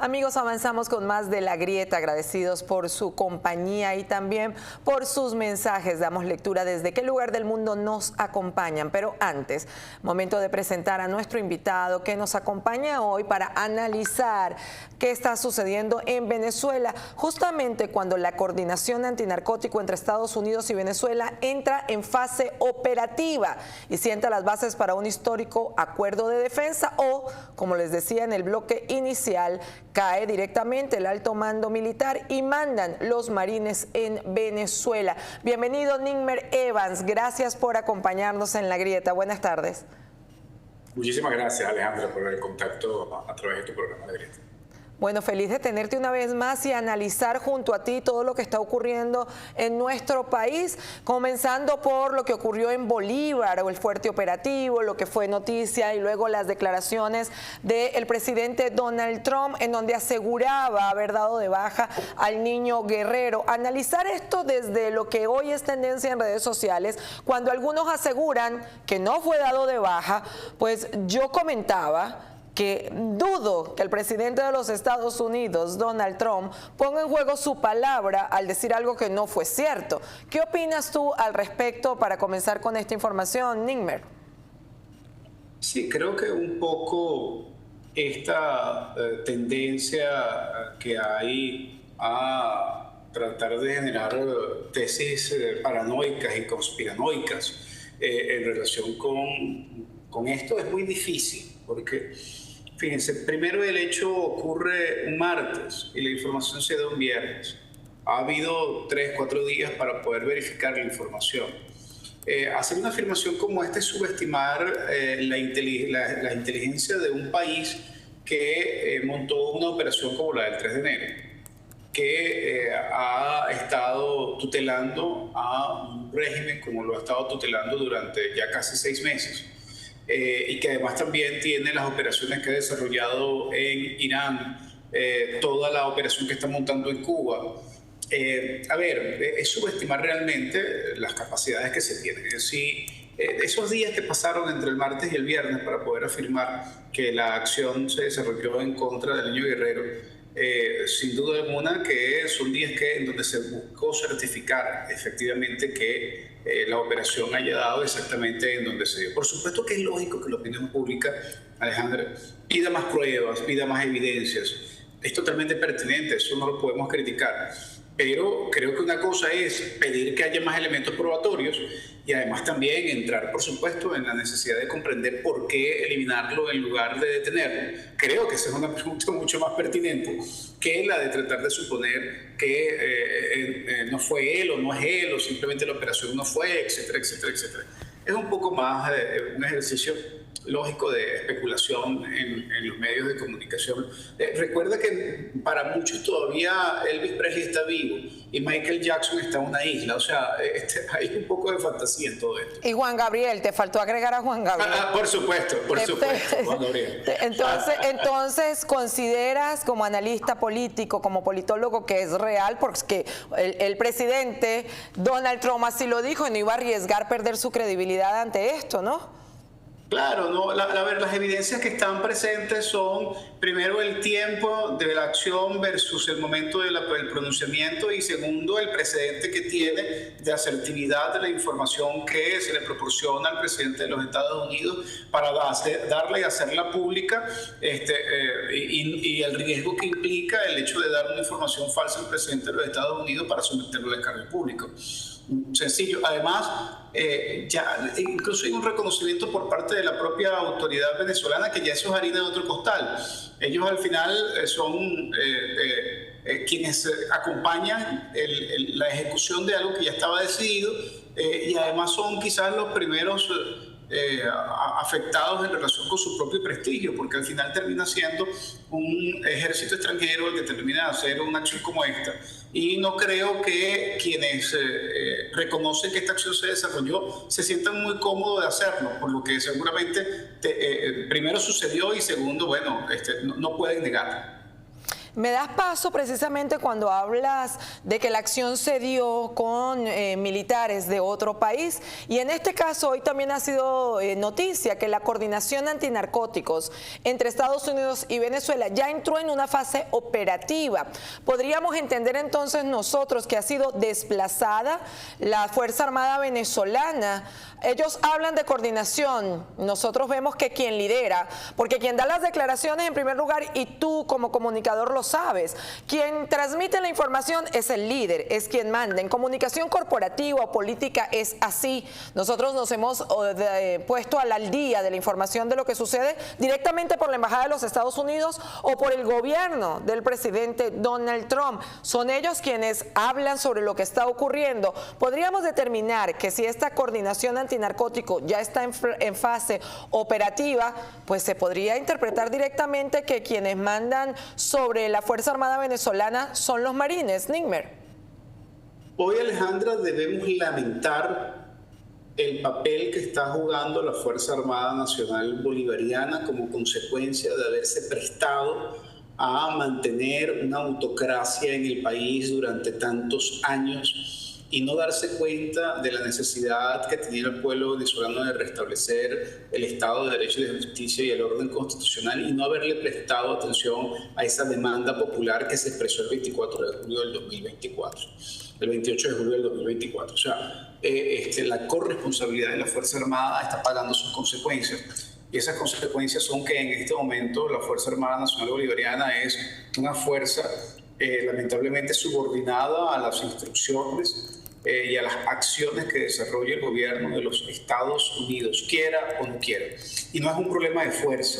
Amigos, avanzamos con más de La Grieta, agradecidos por su compañía y también por sus mensajes. Damos lectura desde qué lugar del mundo nos acompañan. Pero antes, momento de presentar a nuestro invitado que nos acompaña hoy para analizar qué está sucediendo en Venezuela, justamente cuando la coordinación antinarcótico entre Estados Unidos y Venezuela entra en fase operativa y sienta las bases para un histórico acuerdo de defensa o, como les decía en el bloque inicial, cae directamente el alto mando militar y mandan los marines en Venezuela. Bienvenido, Nigmer Evans. Gracias por acompañarnos en La Grieta. Buenas tardes. Muchísimas gracias, Alejandra, por el contacto a través de tu programa La Grieta. Bueno, feliz de tenerte una vez más y analizar junto a ti todo lo que está ocurriendo en nuestro país, comenzando por lo que ocurrió en Bolívar, o el fuerte operativo, lo que fue noticia, y luego las declaraciones del presidente Donald Trump, en donde aseguraba haber dado de baja al niño Guerrero. Analizar esto desde lo que hoy es tendencia en redes sociales, cuando algunos aseguran que no fue dado de baja, pues yo comentaba que dudo que el presidente de los Estados Unidos, Donald Trump, ponga en juego su palabra al decir algo que no fue cierto. ¿Qué opinas tú al respecto para comenzar con esta información, Nigmer? Sí, creo que un poco esta tendencia que hay a tratar de generar tesis paranoicas y conspiranoicas en relación con esto es muy difícil, porque fíjense, primero el hecho ocurre un martes y la información se da un viernes. Ha habido 3, 4 días para poder verificar la información. Hacer una afirmación como esta es subestimar la inteligencia de un país que montó una operación como la del 3 de enero, que ha estado tutelando a un régimen como lo ha estado tutelando durante ya casi 6 meses. Y que además también tiene las operaciones que ha desarrollado en Irán, toda la operación que está montando en Cuba. A ver, es subestimar realmente las capacidades que se tienen. Es decir, esos días que pasaron entre el martes y el viernes para poder afirmar que la acción se desarrolló en contra del niño Guerrero, sin duda alguna que son días en donde se buscó certificar efectivamente que la operación haya dado exactamente en donde se dio. Por supuesto que es lógico que la opinión pública, Alejandra, pida más pruebas, pida más evidencias. Es totalmente pertinente, eso no lo podemos criticar. Pero creo que una cosa es pedir que haya más elementos probatorios y además también entrar, por supuesto, en la necesidad de comprender por qué eliminarlo en lugar de detenerlo. Creo que esa es una pregunta mucho más pertinente que la de tratar de suponer que no fue él o no es él o simplemente la operación no fue, etcétera, etcétera, etcétera. Es un poco más un ejercicio lógico de especulación en los medios de comunicación. Recuerda que para muchos todavía Elvis Presley está vivo y Michael Jackson está en una isla, o sea, hay un poco de fantasía en todo esto. Y Juan Gabriel, te faltó agregar a Juan Gabriel. Por supuesto, Juan Gabriel. Entonces, ¿consideras como analista político, como politólogo, que es real? Porque el presidente Donald Trump así lo dijo y no iba a arriesgar perder su credibilidad ante esto, ¿no? Claro, no, a ver, las evidencias que están presentes son, primero, el tiempo de la acción versus el momento del pronunciamiento y, segundo, el precedente que tiene de asertividad de la información que se le proporciona al presidente de los Estados Unidos para darla y hacerla pública y el riesgo que implica el hecho de dar una información falsa al presidente de los Estados Unidos para someterlo al escarnio público. Sencillo. Además, ya incluso hay un reconocimiento por parte de la propia autoridad venezolana que ya eso es harina de otro costal. Ellos al final son quienes acompañan la ejecución de algo que ya estaba decidido y además son quizás los primeros afectados en relación con su propio prestigio, porque al final termina siendo un ejército extranjero el que termina de hacer una acción como esta. Y no creo que quienes reconocen que esta acción se desarrolló se sientan muy cómodos de hacerlo, por lo que seguramente primero sucedió y segundo, bueno, no pueden negarlo. Me das paso precisamente cuando hablas de que la acción se dio con militares de otro país, y en este caso hoy también ha sido noticia que la coordinación antinarcóticos entre Estados Unidos y Venezuela ya entró en una fase operativa. ¿Podríamos entender entonces nosotros que ha sido desplazada la Fuerza Armada venezolana? Ellos hablan de coordinación, nosotros vemos que quien lidera, porque quien da las declaraciones en primer lugar, y tú como comunicador lo sabes, quien transmite la información es el líder, es quien manda. En comunicación corporativa o política es así. Nosotros nos hemos puesto al día de la información de lo que sucede directamente por la Embajada de los Estados Unidos o por el gobierno del presidente Donald Trump. Son ellos quienes hablan sobre lo que está ocurriendo. Podríamos determinar que si esta coordinación antinarcótico ya está en fase operativa, pues se podría interpretar directamente que quienes mandan sobre la Fuerza Armada venezolana son los marines, Nigmer. Hoy, Alejandra, debemos lamentar el papel que está jugando la Fuerza Armada Nacional Bolivariana como consecuencia de haberse prestado a mantener una autocracia en el país durante tantos años y no darse cuenta de la necesidad que tenía el pueblo venezolano de restablecer el Estado de Derecho y de Justicia y el orden constitucional, y no haberle prestado atención a esa demanda popular que se expresó el 24 de julio del 2024, el 28 de julio del 2024. O sea, la corresponsabilidad de la Fuerza Armada está pagando sus consecuencias. Y esas consecuencias son que en este momento la Fuerza Armada Nacional Bolivariana es una fuerza lamentablemente subordinada a las instrucciones y a las acciones que desarrolla el gobierno de los Estados Unidos, quiera o no quiera. Y no es un problema de fuerza,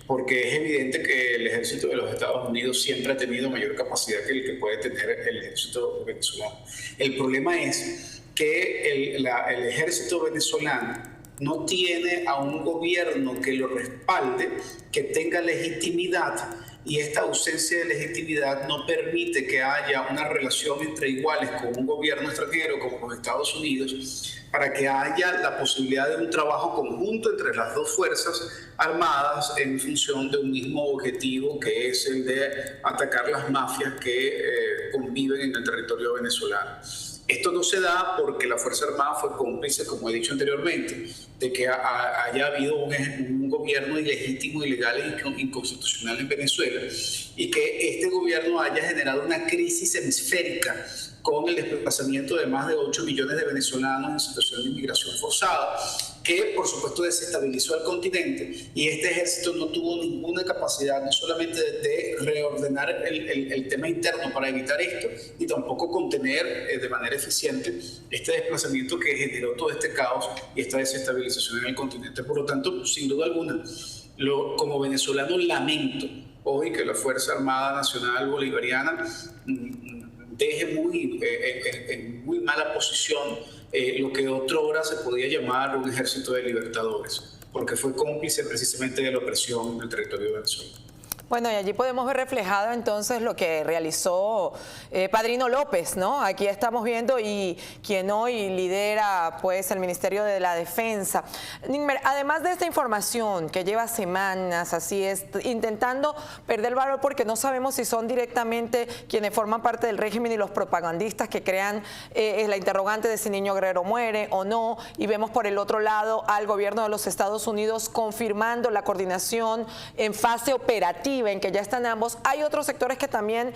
porque es evidente que el ejército de los Estados Unidos siempre ha tenido mayor capacidad que el que puede tener el ejército venezolano. El problema es que el ejército venezolano no tiene a un gobierno que lo respalde, que tenga legitimidad, y esta ausencia de legitimidad no permite que haya una relación entre iguales con un gobierno extranjero como los Estados Unidos, para que haya la posibilidad de un trabajo conjunto entre las dos fuerzas armadas en función de un mismo objetivo, que es el de atacar las mafias que conviven en el territorio venezolano. Esto no se da porque la Fuerza Armada fue cómplice, como he dicho anteriormente, de que haya habido un gobierno ilegítimo, ilegal e inconstitucional en Venezuela, y que este gobierno haya generado una crisis hemisférica con el desplazamiento de más de 8 millones de venezolanos en situación de inmigración forzada, que por supuesto desestabilizó al continente, y este ejército no tuvo ninguna capacidad no solamente de reordenar el tema interno para evitar esto, y tampoco contener de manera eficiente este desplazamiento que generó todo este caos y esta desestabilización en el continente. Por lo tanto, sin duda alguna, como venezolano lamento hoy que la Fuerza Armada Nacional Bolivariana deje en muy mala posición lo que otrora se podía llamar un ejército de libertadores, porque fue cómplice precisamente de la opresión en el territorio de Venezuela. Bueno, y allí podemos ver reflejado entonces lo que realizó Padrino López, ¿no? Aquí estamos viendo y quien hoy lidera pues el Ministerio de la Defensa. Nigmer, además de esta información que lleva semanas, así es, intentando perder valor porque no sabemos si son directamente quienes forman parte del régimen y los propagandistas que crean la interrogante de si Niño Guerrero muere o no, y vemos por el otro lado al gobierno de los Estados Unidos confirmando la coordinación en fase operativa, en que ya están ambos. Hay otros sectores que también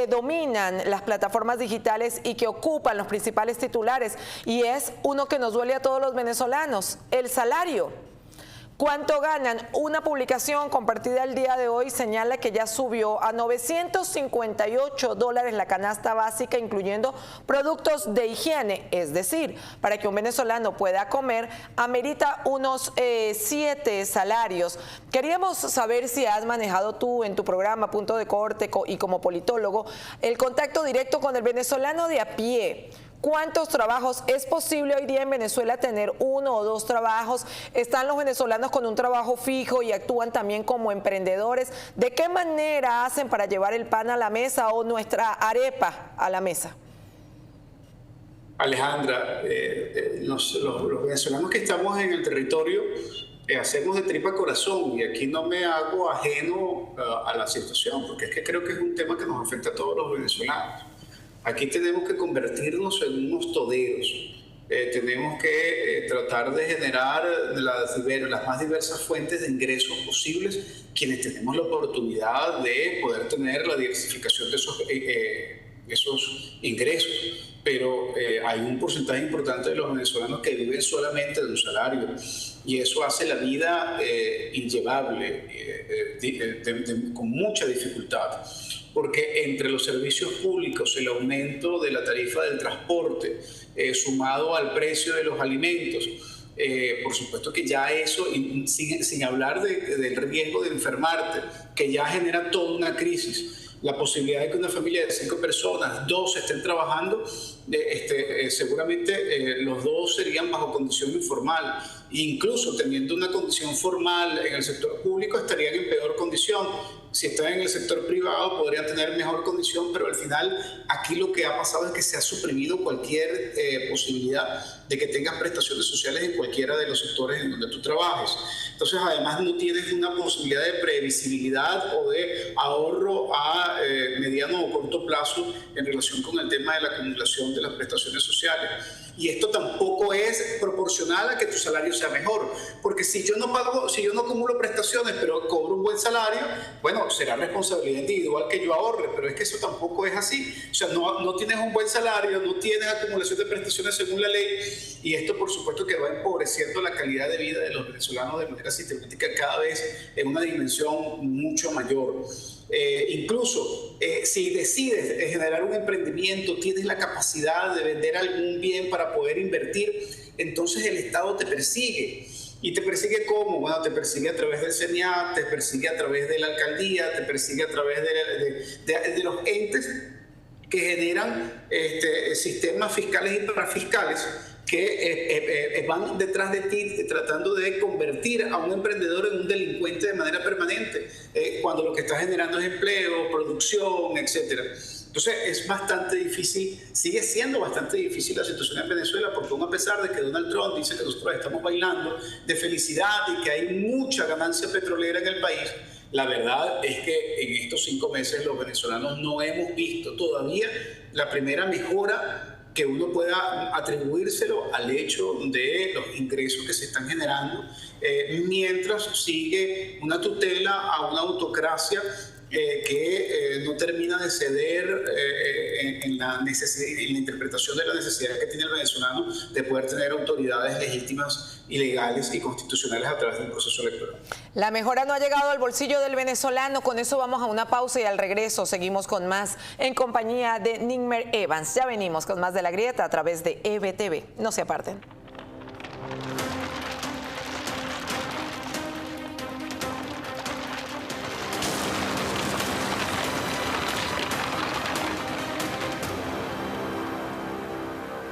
dominan las plataformas digitales y que ocupan los principales titulares, y es uno que nos duele a todos los venezolanos: el salario. ¿Cuánto ganan? Una publicación compartida el día de hoy señala que ya subió a $958 la canasta básica, incluyendo productos de higiene. Es decir, para que un venezolano pueda comer, amerita unos 7 salarios. Queríamos saber si has manejado tú en tu programa Punto de Corte y como politólogo el contacto directo con el venezolano de a pie. ¿Cuántos trabajos es posible hoy día en Venezuela tener 1 o 2 trabajos? ¿Están los venezolanos con un trabajo fijo y actúan también como emprendedores? ¿De qué manera hacen para llevar el pan a la mesa o nuestra arepa a la mesa? Alejandra, los venezolanos que estamos en el territorio hacemos de tripa corazón, y aquí no me hago ajeno a la situación, porque es que creo que es un tema que nos afecta a todos los venezolanos. Aquí tenemos que convertirnos en unos toderos. Tenemos que tratar de generar las más diversas fuentes de ingresos posibles, quienes tenemos la oportunidad de poder tener la diversificación de esos ingresos. Pero hay un porcentaje importante de los venezolanos que viven solamente de un salario, y eso hace la vida inllevable, con mucha dificultad, porque entre los servicios públicos, el aumento de la tarifa del transporte, sumado al precio de los alimentos, por supuesto que ya eso, sin hablar del riesgo de enfermarte, que ya genera toda una crisis. La posibilidad de que una familia de 5 personas, 2 estén trabajando, seguramente los 2 serían bajo condición informal. Incluso teniendo una condición formal en el sector público, estarían en peor condición. Si están en el sector privado, podrían tener mejor condición, pero al final aquí lo que ha pasado es que se ha suprimido cualquier posibilidad de que tengas prestaciones sociales en cualquiera de los sectores en donde tú trabajes. Entonces, además, no tienes una posibilidad de previsibilidad o de ahorro a mediano o corto plazo en relación con el tema de la acumulación de las prestaciones sociales. Y esto tampoco es proporcional a que tu salario sea mejor, porque si yo no acumulo prestaciones, pero cobro un buen salario, bueno, será responsabilidad individual que yo ahorre, pero es que eso tampoco es así. O sea, no tienes un buen salario, no tienes acumulación de prestaciones según la ley, y esto por supuesto que va empobreciendo la calidad de vida de los venezolanos de manera sistemática cada vez en una dimensión mucho mayor. Incluso si decides generar un emprendimiento, tienes la capacidad de vender algún bien para poder invertir, entonces el Estado te persigue. ¿Y te persigue cómo? Bueno, te persigue a través del CENIAT, te persigue a través de la alcaldía, te persigue a través de los entes que generan sistemas fiscales y parafiscales que van detrás de ti tratando de convertir a un emprendedor en un delincuente de manera permanente, cuando lo que está generando es empleo, producción, etcétera. Entonces es bastante difícil, sigue siendo bastante difícil la situación en Venezuela, porque aún a pesar de que Donald Trump dice que nosotros estamos bailando de felicidad y que hay mucha ganancia petrolera en el país, la verdad es que en estos 5 meses los venezolanos no hemos visto todavía la primera mejora que uno pueda atribuírselo al hecho de los ingresos que se están generando, mientras sigue una tutela a una autocracia que no termina de ceder en la interpretación de la necesidad que tiene el venezolano de poder tener autoridades legítimas y legales y constitucionales a través de un proceso electoral. La mejora no ha llegado al bolsillo del venezolano. Con eso vamos a una pausa y al regreso seguimos con más en compañía de Nigmer Evans. Ya venimos con más de La Grieta a través de EBTV. No se aparten.